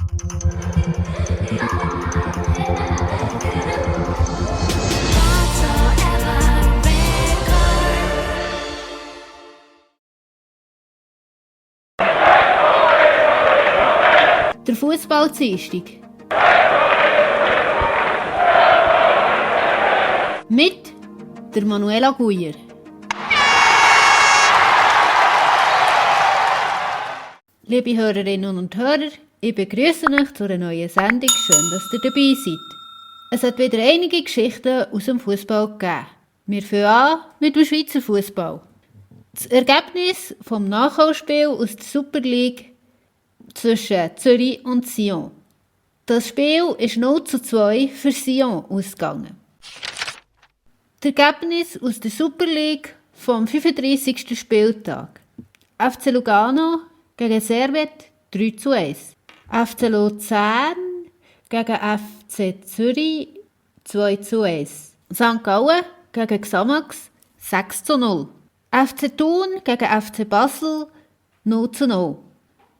Der Fußball-Dienstag. Mit der Manuela Guyer. Liebe Hörerinnen und Hörer, ich begrüße euch zu einer neuen Sendung. Schön, dass ihr dabei seid. Es hat wieder einige Geschichten aus dem Fußball gegeben. Wir fangen an mit dem Schweizer Fußball. Das Ergebnis vom Nachholspiel aus der Super League zwischen Zürich und Sion. Das Spiel ist 0:2 für Sion ausgegangen. Das Ergebnis aus der Super League vom 35. Spieltag. FC Lugano gegen Servette 3:1. FC Luzern gegen FC Zürich 2:1. St. Gallen gegen Xamax 6:0. FC Thun gegen FC Basel 0:0.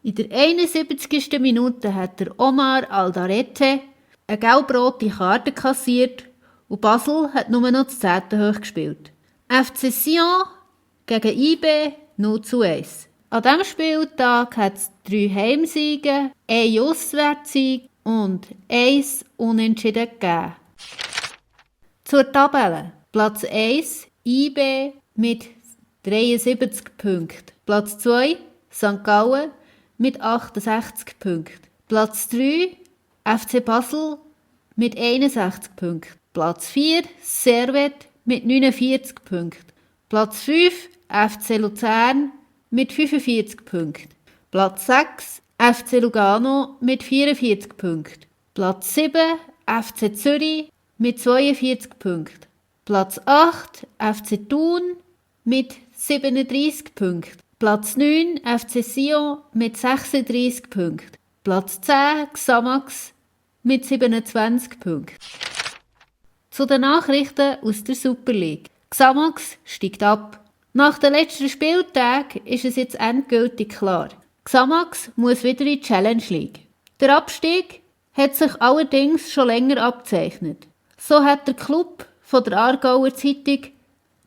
In der 71. Minute hat der Omar Aldarete eine gelb-rote Karte kassiert und Basel hat nur noch das 10. hoch gespielt. FC Sion gegen IB 0:1. An diesem Spieltag hat es 3 Heimsiege, 1 Auswärtssieg und 1 Unentschieden gegeben. Zur Tabelle. Platz 1 IB mit 73 Punkten. Platz 2 St. Gallen mit 68 Punkten. Platz 3 FC Basel mit 61 Punkten. Platz 4 Servette mit 49 Punkten. Platz 5 FC Luzern mit 45 Punkten. Platz 6 FC Lugano mit 44 Punkten. Platz 7 FC Zürich mit 42 Punkten. Platz 8 FC Thun mit 37 Punkten. Platz 9 FC Sion mit 36 Punkten. Platz 10 Xamax mit 27 Punkten. Zu den Nachrichten aus der Super League. Xamax steigt ab. Nach den letzten Spieltagen ist es jetzt endgültig klar. Xamax muss wieder in die Challenge League. Der Abstieg hat sich allerdings schon länger abgezeichnet. So hat der Club von der Aargauer Zeitung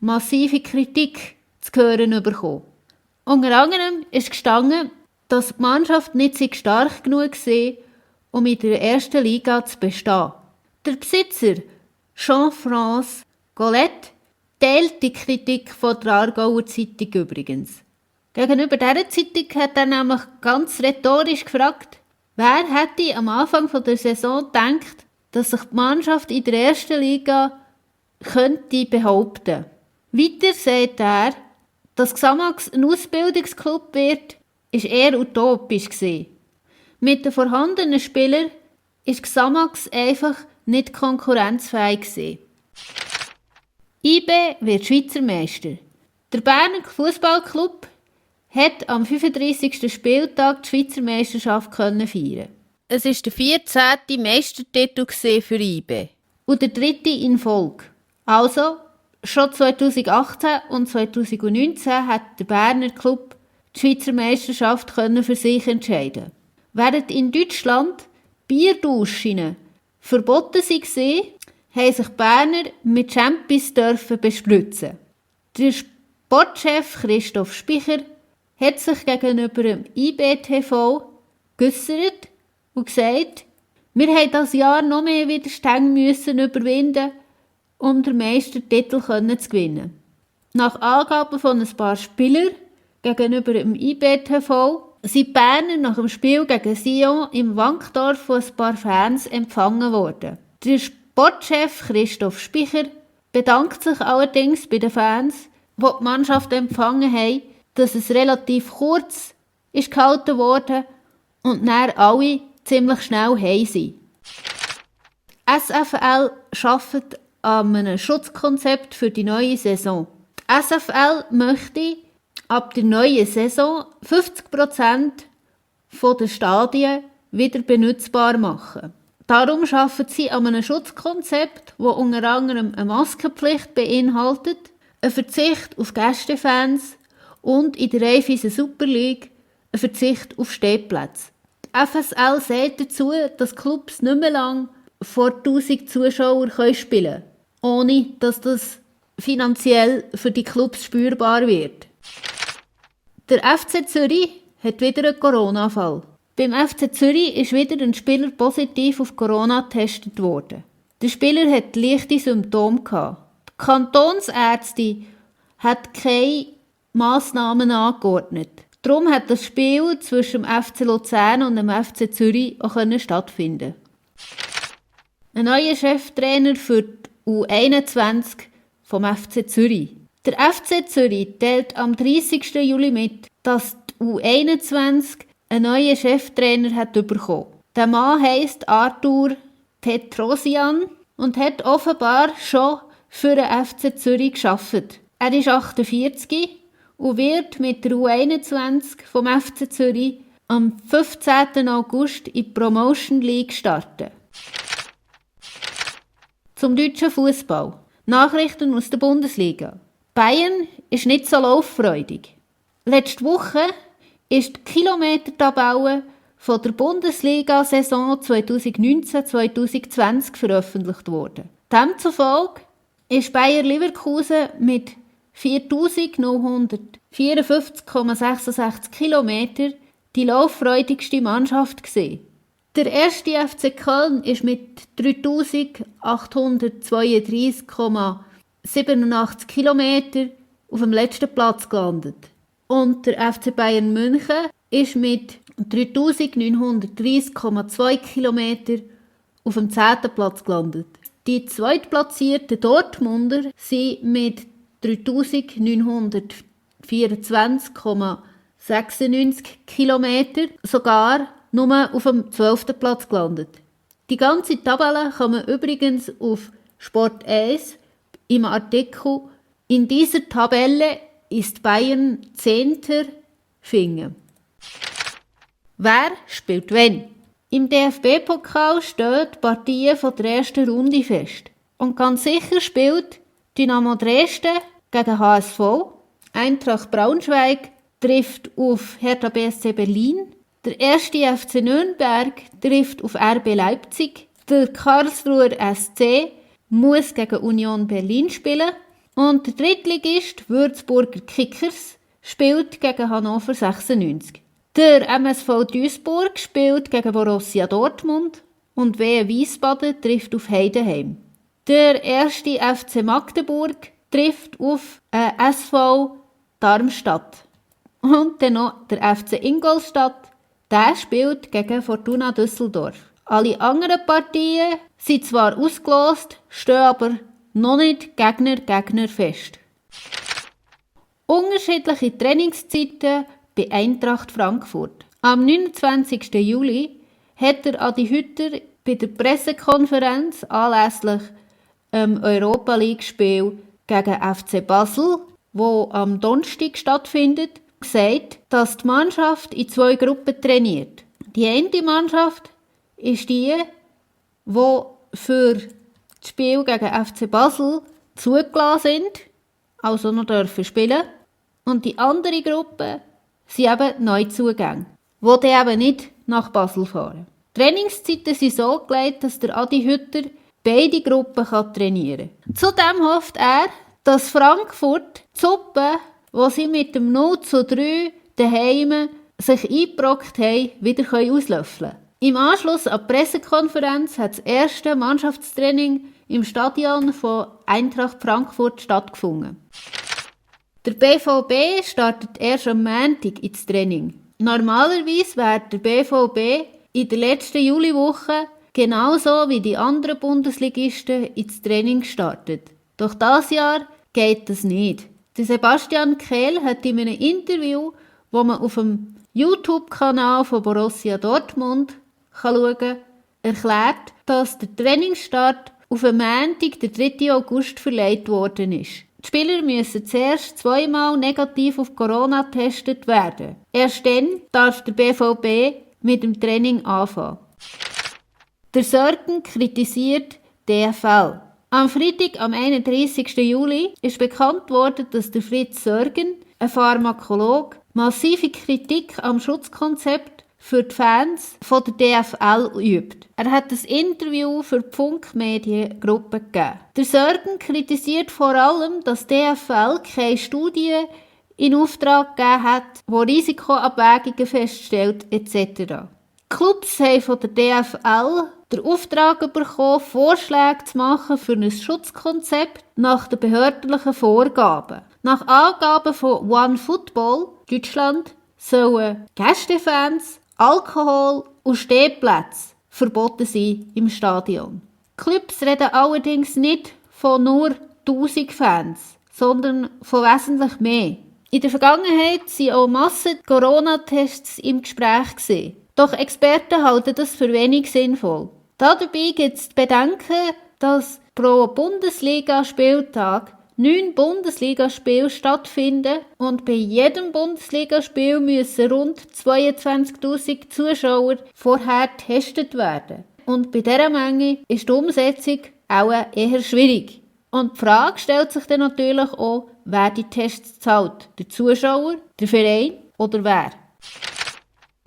massive Kritik zu hören bekommen. Unter anderem ist gestanden, dass die Mannschaft nicht stark genug war, um in der ersten Liga zu bestehen. Der Besitzer Jean-France Gollet teilt die Kritik von der Aargauer Zeitung übrigens. Gegenüber dieser Zeitung hat er nämlich ganz rhetorisch gefragt, wer hätte am Anfang der Saison gedacht, dass sich die Mannschaft in der ersten Liga könnte behaupten. Weiter sagt er, dass Xamax ein Ausbildungsklub wird, ist eher utopisch gewesen. Mit den vorhandenen Spielern ist Xamax einfach nicht konkurrenzfähig gewesen. IB wird Schweizer Meister. Der Berner Fußballclub hat am 35. Spieltag die Schweizer Meisterschaft feiern. Es war der 14. Meistertitel für IB und der 3. in Folge. Also, schon 2018 und 2019 hat der Berner Club die Schweizer Meisterschaft für sich entscheiden. Während in Deutschland Bierduschen verboten waren, haben sich Berner mit Champions bespritzen. Der Sportchef Christoph Spicher hat sich gegenüber dem IBTV geäussert und gesagt, wir haben dieses Jahr noch mehr Widerstände überwinden, um den Meistertitel zu gewinnen. Nach Angaben von ein paar Spielern gegenüber dem IBTV sind die Berner nach dem Spiel gegen Sion im Wankdorf von ein paar Fans empfangen worden. Der Sportchef Christoph Spicher bedankt sich allerdings bei den Fans, die die Mannschaft empfangen haben, dass es relativ kurz ist gehalten wurde und dann alle ziemlich schnell heim sind. SFL arbeitet an einem Schutzkonzept für die neue Saison. Die SFL möchte ab der neuen Saison 50% der Stadien wieder benutzbar machen. Darum arbeiten sie an einem Schutzkonzept, das unter anderem eine Maskenpflicht beinhaltet, einen Verzicht auf Gästefans und in der Raiffeisen Super League einen Verzicht auf Stehplätze. Die FSL sagt dazu, dass Clubs nicht mehr lange vor 1000 Zuschauern spielen können, ohne dass das finanziell für die Clubs spürbar wird. Der FC Zürich hat wieder einen Corona-Fall. Beim FC Zürich ist wieder ein Spieler positiv auf Corona getestet worden. Der Spieler hat leichte Symptome gehabt. Die Kantonsärztin hat keine Massnahmen angeordnet. Darum hat das Spiel zwischen dem FC Luzern und dem FC Zürich auch stattfinden. Ein neuer Cheftrainer für die U21 vom FC Zürich. Der FC Zürich teilt am 30. Juli mit, dass die U21 einen neuen Cheftrainer hat bekommen. Der Mann heisst Arthur Petrosian und hat offenbar schon für den FC Zürich gearbeitet. Er ist 48 und wird mit der U21 vom FC Zürich am 15. August in die Promotion League starten. Zum deutschen Fußball. Nachrichten aus der Bundesliga. Bayern ist nicht so lauffreudig. Letzte Woche ist die Kilometertabelle von der Bundesliga-Saison 2019-2020 veröffentlicht worden. Demzufolge ist Bayer Leverkusen mit 4.954,66 Kilometer die lauffreudigste Mannschaft gewesen. Der erste FC Köln ist mit 3.832,87 Kilometer auf dem letzten Platz gelandet. Und der FC Bayern München ist mit 3.930,2 Kilometer auf dem 10. Platz gelandet. Die zweitplatzierten Dortmunder sind mit 3.924,96 Kilometer sogar nur auf dem 12. Platz gelandet. Die ganze Tabelle kann man übrigens auf Sport 1 im Artikel «In dieser Tabelle ist Bayern 10. finden». Wer spielt wen? Im DFB-Pokal stehen die Partien von der ersten Runde fest. Und ganz sicher spielt Dynamo Dresden gegen HSV, Eintracht Braunschweig trifft auf Hertha BSC Berlin, der erste FC Nürnberg trifft auf RB Leipzig, der Karlsruher SC muss gegen Union Berlin spielen und der Drittligist Würzburger Kickers spielt gegen Hannover 96. Der MSV Duisburg spielt gegen Borussia Dortmund und Wien Wiesbaden trifft auf Heidenheim. Der erste FC Magdeburg trifft auf SV Darmstadt. Und dann noch der FC Ingolstadt, der spielt gegen Fortuna Düsseldorf. Alle anderen Partien sind zwar ausgelost, stehen aber noch nicht Gegner fest. Unterschiedliche Trainingszeiten bei Eintracht Frankfurt. Am 29. Juli hat der Adi Hütter bei der Pressekonferenz anlässlich Europa League-Spiel gegen FC Basel, wo am Donnerstag stattfindet, gesagt, dass die Mannschaft in 2 Gruppen trainiert. Die eine Mannschaft ist die für das Spiel gegen FC Basel zugelassen sind, also noch dürfen spielen. Und die andere Gruppe sind eben Neuzugänge, die dann eben nicht nach Basel fahren. Die Trainingszeiten sind so gelegt, dass der Adi Hütter beide Gruppen trainieren kann. Zudem hofft er, dass Frankfurt die Suppe, die sie mit dem 0:3 daheim sich eingebrockt haben, wieder auslöffeln können. Im Anschluss an die Pressekonferenz hat das erste Mannschaftstraining im Stadion von Eintracht Frankfurt stattgefunden. Der BVB startet erst am Montag ins Training. Normalerweise wäre der BVB in der letzten Juliwoche genauso wie die anderen Bundesligisten ins Training gestartet. Doch dieses Jahr geht das nicht. Der Sebastian Kehl hat in einem Interview, das man auf dem YouTube-Kanal von Borussia Dortmund schauen kann, erklärt, dass der Trainingsstart auf den Montag, den 3. August, verlegt worden ist. Die Spieler müssen zuerst 2-mal negativ auf Corona getestet werden. Erst dann darf der BVB mit dem Training anfangen. Der Sörgen kritisiert DFL. Am Freitag, am 31. Juli, ist bekannt worden, dass der Fritz Sörgen, ein Pharmakologe, massive Kritik am Schutzkonzept für die Fans von der DFL übt. Er hat ein Interview für die Funk-Mediengruppe gegeben. Der Sörgen kritisiert vor allem, dass die DFL keine Studie in Auftrag gegeben hat, die Risikoabwägungen feststellt etc. Clubs haben von der DFL den Auftrag bekommen, Vorschläge zu machen für ein Schutzkonzept nach den behördlichen Vorgaben. Nach Angaben von OneFootball Deutschland sollen Gästefans, Alkohol und Stehplätze verboten sein im Stadion. Clubs reden allerdings nicht von nur 1000 Fans, sondern von wesentlich mehr. In der Vergangenheit waren auch Massen-Corona-Tests im Gespräch gewesen. Doch Experten halten das für wenig sinnvoll. Dabei gibt es zu bedenken, dass pro Bundesligaspieltag 9 Bundesligaspiele stattfinden und bei jedem Bundesligaspiel müssen rund 22'000 Zuschauer vorher getestet werden. Und bei dieser Menge ist die Umsetzung auch eher schwierig. Und die Frage stellt sich dann natürlich auch, wer die Tests zahlt. Der Zuschauer, der Verein oder wer?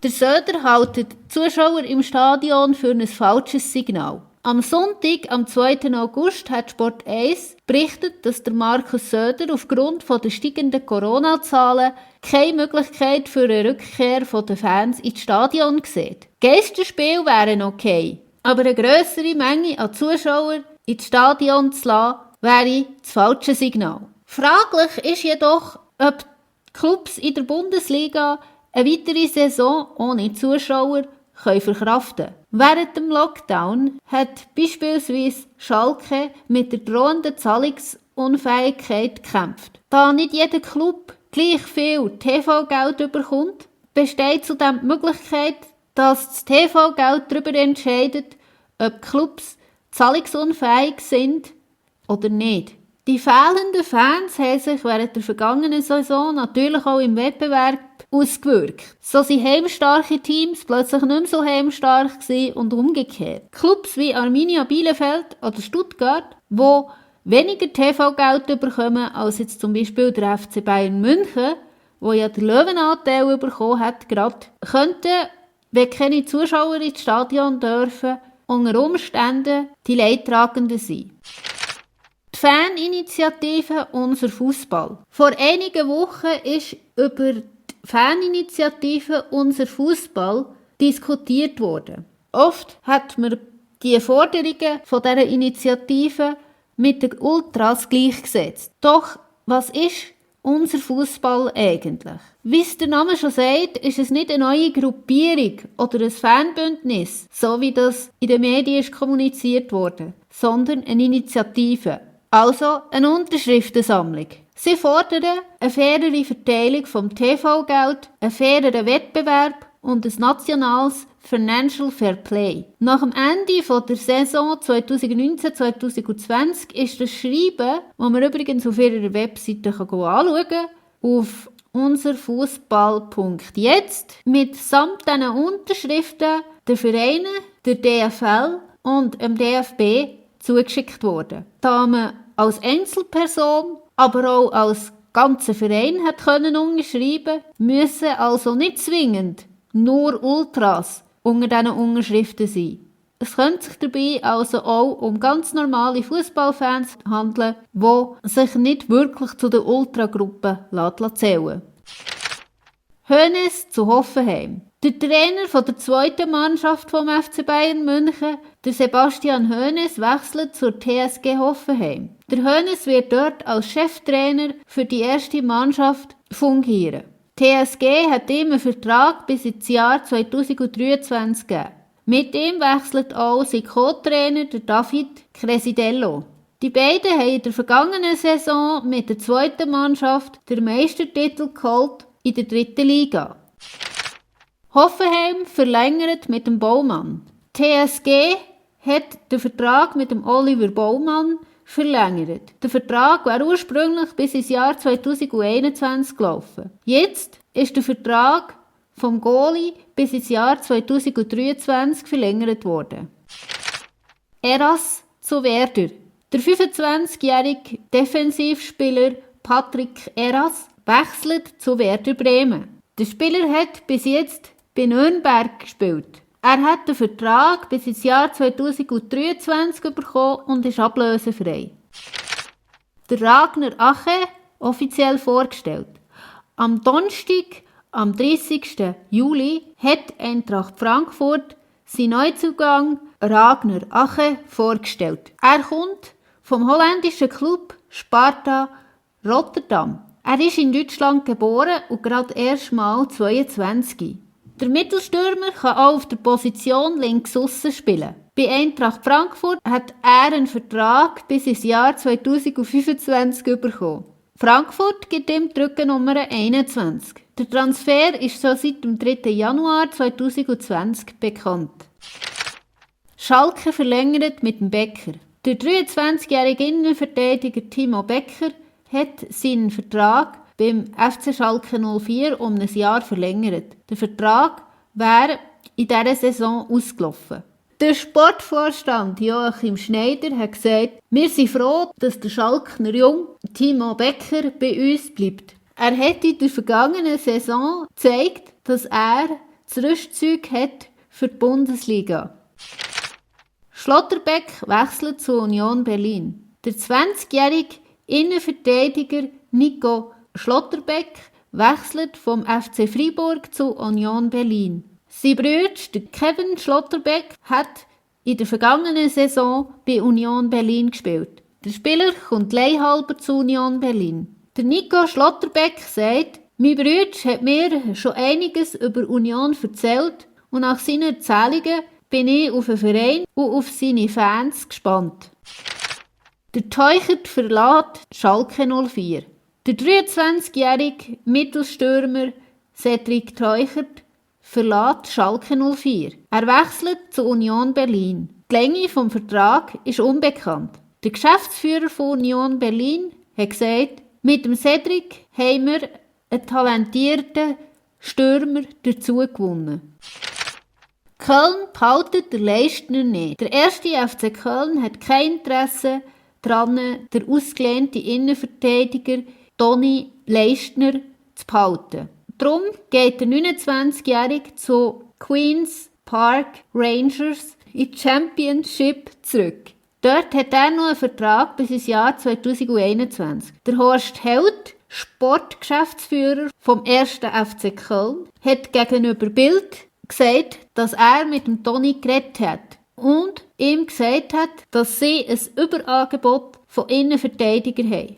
Der Söder hält die Zuschauer im Stadion für ein falsches Signal. Am Sonntag, am 2. August, hat Sport 1 berichtet, dass der Markus Söder aufgrund der steigenden Corona-Zahlen keine Möglichkeit für eine Rückkehr der Fans ins Stadion sieht. Geisterspiele wären okay, aber eine grössere Menge an Zuschauern ins Stadion zu lassen, wäre das falsche Signal. Fraglich ist jedoch, ob die Clubs in der Bundesliga eine weitere Saison ohne Zuschauer verkraften können. Während dem Lockdown hat beispielsweise Schalke mit der drohenden Zahlungsunfähigkeit gekämpft. Da nicht jeder Club gleich viel TV-Geld bekommt, besteht zudem die Möglichkeit, dass das TV-Geld darüber entscheidet, ob Clubs zahlungsunfähig sind oder nicht. Die fehlenden Fans haben sich während der vergangenen Saison natürlich auch im Wettbewerb ausgewirkt. So sind heimstarke Teams plötzlich nicht mehr so heimstark gewesen und umgekehrt. Clubs wie Arminia Bielefeld oder Stuttgart, die weniger TV-Geld bekommen als jetzt zum Beispiel der FC Bayern München, wo ja der Löwenanteil bekommen hat, gerade, könnten, wenn keine Zuschauer ins Stadion dürfen, unter Umständen die Leidtragenden sein. Die Faninitiative Unser Fußball. Vor einigen Wochen ist über die Faninitiative Unser Fußball diskutiert worden. Oft hat man die Forderungen von dieser Initiative mit den Ultras gleichgesetzt. Doch was ist unser Fußball eigentlich? Wie es der Name schon sagt, ist es nicht eine neue Gruppierung oder ein Fanbündnis, so wie das in den Medien ist kommuniziert wurde, sondern eine Initiative. Also eine Unterschriftensammlung. Sie fordern eine fairere Verteilung vom TV-Geld, einen faireren Wettbewerb und ein nationales Financial Fair Play. Nach dem Ende der Saison 2019-2020 ist das Schreiben, das man übrigens auf ihrer Webseite anschauen kann, auf unserfussball.jetzt mitsamt diesen Unterschriften der Vereine, der DFL und dem DFB zugeschickt worden. Da man als Einzelperson, aber auch als ganzer Verein hat können unterschreiben, müssen also nicht zwingend nur Ultras unter diesen Unterschriften sein. Es könnte sich dabei also auch um ganz normale Fußballfans handeln, die sich nicht wirklich zu der Ultragruppe zählen. Hoeneß zu Hoffenheim. Der Trainer der zweiten Mannschaft vom FC Bayern München, der Sebastian Hoeneß, wechselt zur TSG Hoffenheim. Der Hoeneß wird dort als Cheftrainer für die erste Mannschaft fungieren. TSG hat ihm einen Vertrag bis ins Jahr 2023 gegeben. Mit ihm wechselt auch sein Co-Trainer David Cresidello. Die beiden haben in der vergangenen Saison mit der zweiten Mannschaft den Meistertitel geholt in der dritten Liga. Hoffenheim verlängert mit dem Baumann. TSG hat den Vertrag mit dem Oliver Baumann verlängert. Der Vertrag war ursprünglich bis ins Jahr 2021 gelaufen. Jetzt ist der Vertrag vom Goalie bis ins Jahr 2023 verlängert worden. Eras zu Werder. Der 25-jährige Defensivspieler Patrick Eras wechselt zu Werder Bremen. Der Spieler hat bis jetzt bei Nürnberg gespielt. Er hat den Vertrag bis ins Jahr 2023 bekommen und ist ablösefrei. Der Ragnar Ache offiziell vorgestellt. Am Donnerstag, am 30. Juli, hat Eintracht Frankfurt seinen Neuzugang Ragnar Ache vorgestellt. Er kommt vom holländischen Club Sparta Rotterdam. Er ist in Deutschland geboren und gerade erst mal 22. Der Mittelstürmer kann auch auf der Position links aussen spielen. Bei Eintracht Frankfurt hat er einen Vertrag bis ins Jahr 2025 bekommen. Frankfurt gibt ihm die Rückennummer 21. Der Transfer ist so seit dem 3. Januar 2020 bekannt. Schalke verlängert mit dem Becker. Der 23-jährige Innenverteidiger Timo Becker hat seinen Vertrag beim FC Schalke 04 um ein Jahr verlängert. Der Vertrag wäre in dieser Saison ausgelaufen. Der Sportvorstand Joachim Schneider hat gesagt, wir sind froh, dass der Schalkener Jung Timo Becker bei uns bleibt. Er hat in der vergangenen Saison gezeigt, dass er das Rüstzeug hat für die Bundesliga. Schlotterbeck wechselt zu Union Berlin. Der 20-jährige Innenverteidiger Nico Schlotterbeck wechselt vom FC Freiburg zu Union Berlin. Sein Bruder Kevin Schlotterbeck hat in der vergangenen Saison bei Union Berlin gespielt. Der Spieler kommt leihhalber zu Union Berlin. Der Nico Schlotterbeck sagt, mein Bruder hat mir schon einiges über Union erzählt und nach seinen Erzählungen bin ich auf den Verein und auf seine Fans gespannt. Der Teuchert verlässt Schalke 04. Der 23-jährige Mittelstürmer Cedric Teuchert verlässt Schalke 04. Er wechselt zu Union Berlin. Die Länge des Vertrags ist unbekannt. Der Geschäftsführer von Union Berlin hat gesagt, mit dem Cedric haben wir einen talentierten Stürmer dazu gewonnen. Köln behaltet der Leistner nicht. Der erste FC Köln hat kein Interesse daran, den ausgelehnten Innenverteidiger Toni Leistner zu behalten. Darum geht der 29-Jährige zu Queen's Park Rangers in die Championship zurück. Dort hat er noch einen Vertrag bis ins Jahr 2021. Der Horst Held, Sportgeschäftsführer vom 1. FC Köln, hat gegenüber Bild gesagt, dass er mit dem Toni geredet hat und ihm gesagt hat, dass sie ein Überangebot von Innenverteidigern haben.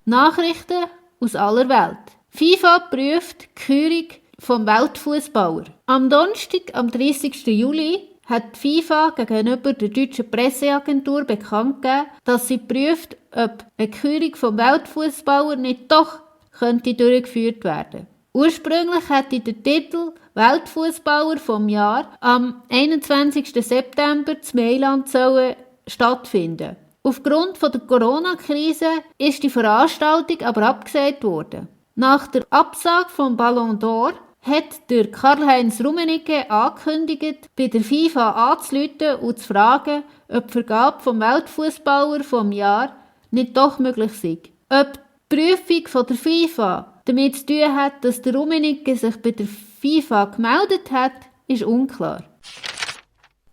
Nachrichten aus aller Welt. FIFA prüft die Kürung vom Weltfußballer. Am Donnerstag, am 30. Juli, hat die FIFA gegenüber der deutschen Presseagentur bekannt gegeben, dass sie prüft, ob eine Kürung vom Weltfußballer nicht doch könnte durchgeführt werden. Ursprünglich hätte der Titel Weltfußballer vom Jahr am 21. September in Mailand stattfinden. Aufgrund der Corona-Krise ist die Veranstaltung aber abgesagt worden. Nach der Absage vom Ballon d'Or hat der Karl-Heinz Rummenigge angekündigt, bei der FIFA anzurufen und zu fragen, ob die Vergabe vom Weltfußballer vom Jahr nicht doch möglich sei. Ob die Prüfung von der FIFA damit zu tun hat, dass der Rummenigge sich bei der FIFA gemeldet hat, ist unklar.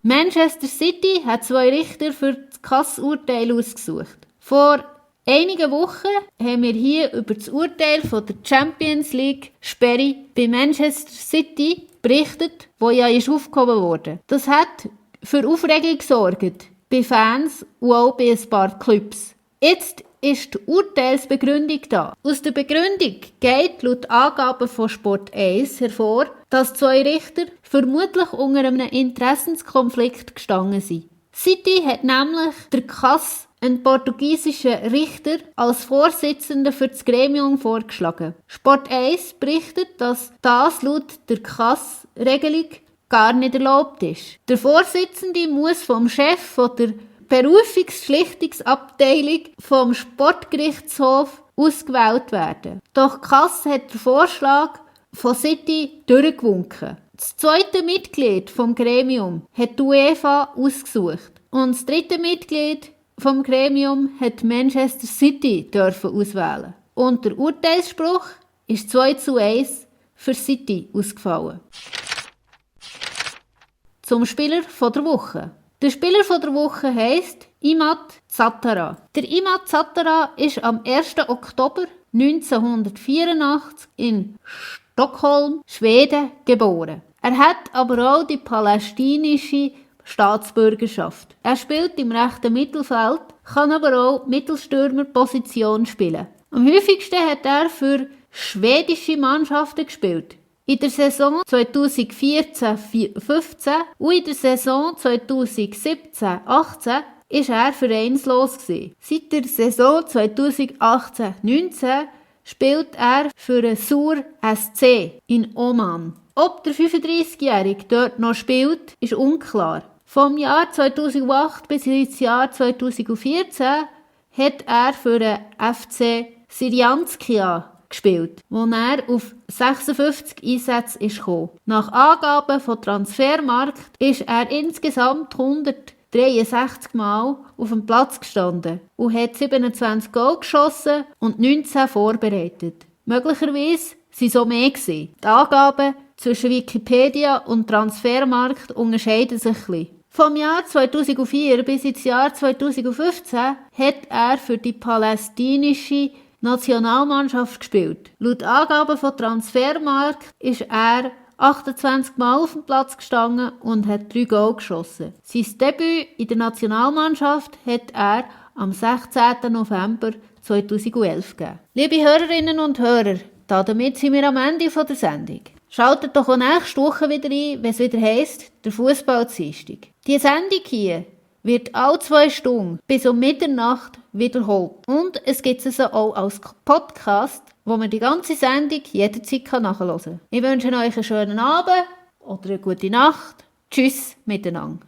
Manchester City hat 2 Richter für das Kassurteil ausgesucht. Vor einigen Wochen haben wir hier über das Urteil von der Champions League Sperre bei Manchester City berichtet, wo ja ist aufgehoben wurde. Das hat für Aufregung gesorgt bei Fans und auch bei ein paar Clubs. Jetzt ist die Urteilsbegründung da. Aus der Begründung geht laut Angaben von Sport 1 hervor, dass 2 Richter vermutlich unter einem Interessenskonflikt gestanden sind. City hat nämlich der CAS, einen portugiesischen Richter, als Vorsitzenden für das Gremium vorgeschlagen. Sport 1 berichtet, dass das laut der CAS-Regelung gar nicht erlaubt ist. Der Vorsitzende muss vom Chef von der Berufungsschlichtungsabteilung vom Sportgerichtshof ausgewählt werden. Doch CAS hat den Vorschlag von City durchgewunken. Das zweite Mitglied vom Gremium hat die UEFA ausgesucht und das dritte Mitglied vom Gremium hat Manchester City dürfen auswählen. Und der Urteilsspruch ist 2:1 für City ausgefallen. Zum Spieler von der Woche. Der Spieler von der Woche heisst Imad Zattara. Der Imad Zattara ist am 1. Oktober 1984 in Stockholm, Schweden, geboren. Er hat aber auch die palästinische Staatsbürgerschaft. Er spielt im rechten Mittelfeld, kann aber auch Mittelstürmerposition spielen. Am häufigsten hat er für schwedische Mannschaften gespielt. In der Saison 2014-15 und in der Saison 2017-18 ist er vereinslos gewesen. Seit der Saison 2018-19 spielt er für den Sur SC in Oman. Ob der 35-Jährige dort noch spielt, ist unklar. Vom Jahr 2008 bis ins Jahr 2014 hat er für den FC Syrianskia gespielt, wo er auf 56 Einsätze kam. Nach Angaben von Transfermarkt ist er insgesamt 163 Mal auf dem Platz gestanden und hat 27 Goal geschossen und 19 vorbereitet. Möglicherweise waren es auch mehr gewesen. Die Angaben zwischen Wikipedia und Transfermarkt unterscheiden sich ein bisschen. Vom Jahr 2004 bis ins Jahr 2015 hat er für die palästinische Nationalmannschaft gespielt. Laut Angaben von Transfermarkt ist er 28 Mal auf dem Platz gestanden und hat 3 Goal geschossen. Sein Debüt in der Nationalmannschaft hat er am 16. November 2011 gegeben. Liebe Hörerinnen und Hörer, damit sind wir am Ende der Sendung. Schaltet doch auch nächste Woche wieder ein, wenn es wieder heisst, der Fußball-Dienstag. Die Sendung hier wird alle 2 Stunden bis um Mitternacht wiederholt. Und es gibt es auch als Podcast, wo man die ganze Sendung jederzeit nachhören kann. Ich wünsche euch einen schönen Abend oder eine gute Nacht. Tschüss miteinander.